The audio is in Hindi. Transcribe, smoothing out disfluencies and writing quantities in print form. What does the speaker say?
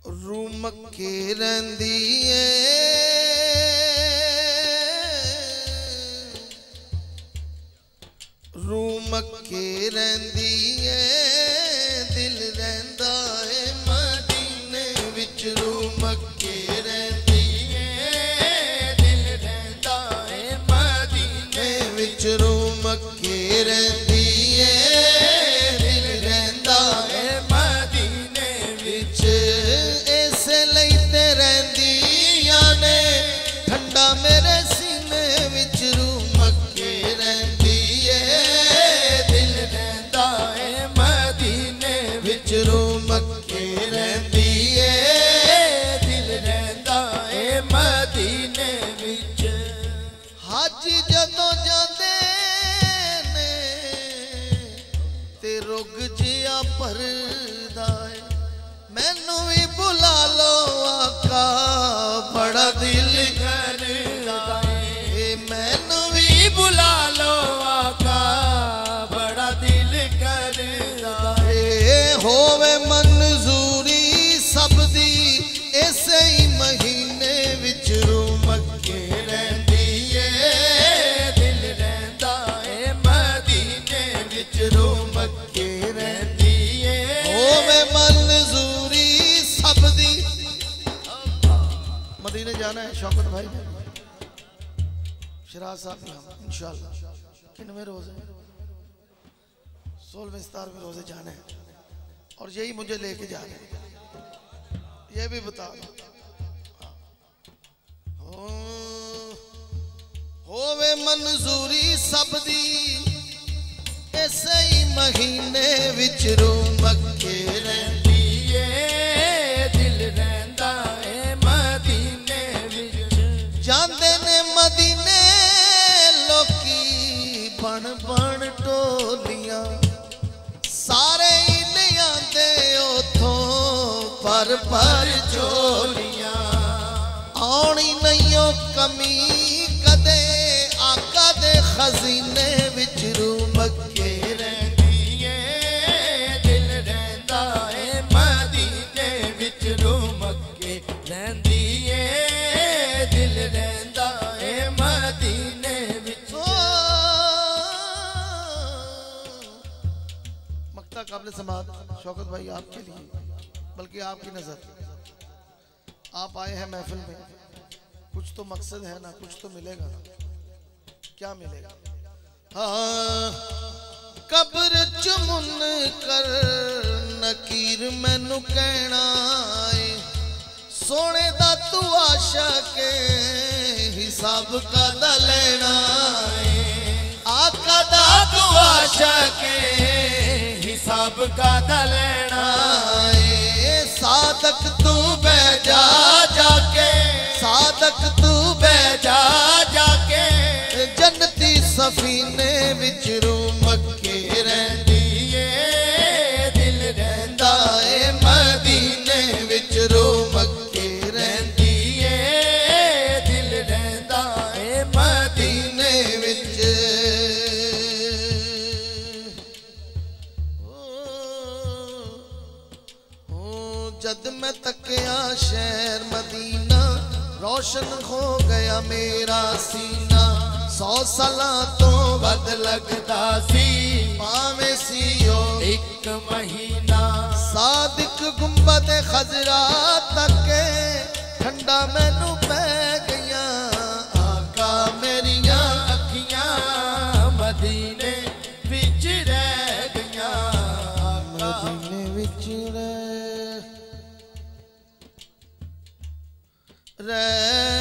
रूम के रंदी रूम के रंदी दिल रंदा है मदीने विच रूम के रंदी दिल रंदा है मदीने विच रूम के रंदी दिल रंदा है मदीने विच ऐसे लईते रंदियां ने ठंडा मेरे सीने विच रूम के रंदी दिल रंदा है मदीने विच रूम के रंदी दिल रंदा है मदीने विच हाजी जदों जांदे ने ते रुग जिया भरदा है मैनू भी बुला लो आका बड़ा दिल करदा है मैनू भी बुला लो आका बड़ा दिल करदा है होवे मंजूरी सब दी ऐसे ही महीने विच रूम के रंदी दिल रंदा है मदीने विच रूम के रंदी होवे मंजूरी सब दी मदीने जाना है शौकत भाई ने शराज साहब इंशाअल्लाह कितने रोजे 16वें 17वें रोजे जाने हैं और यही मुझे लेके जा रहे हैं ये भी बता दो होवे मंजूरी सब दी ऐसे ही महीने विच रूम के रंदी दिल रंदा है मदीने विच जांदे ने मदीने लोकी बन बन टोलियां सारे ही नहीं आंदे उथों पर झोलियां आनी नहीं ओ कमी कदे आका दे खजीने विच रूम के रंदी दिल रंदा है मदीने विच रूम के रंदी दिल रंदा है मदीने विच मक्ता काबिल समात शौकत भाई आपके लिए बल्कि आपकी नजर आप आए हैं महफिल में कुछ तो मकसद है ना कुछ तो मिलेगा ना क्या मिलेगा हाँ कब्र चुमुन कर नकीर मैनू कहना है सोने दा तू आशा के हिसाब का दा लेना है आका दा तू आशा के हिसाब का दा लेना है सादक तू बैजा जाके सादक तू बैजा जाके जन्नती सफीने विच रूम के रंदी दिल रंदा है मदीने विच रूम के रंदी दिल रंदा है मदीने विच जद मैं तकिया शहर मदीना रोशन हो गया मेरा सीना 100 सालां तो बद लगदा सी पावे सीओ एक महीना सादिक गुंबद खजरा तक ठंडा मैनू पै गया आका मेरिया अखियां मदीने विच रह गया मदीने विच रह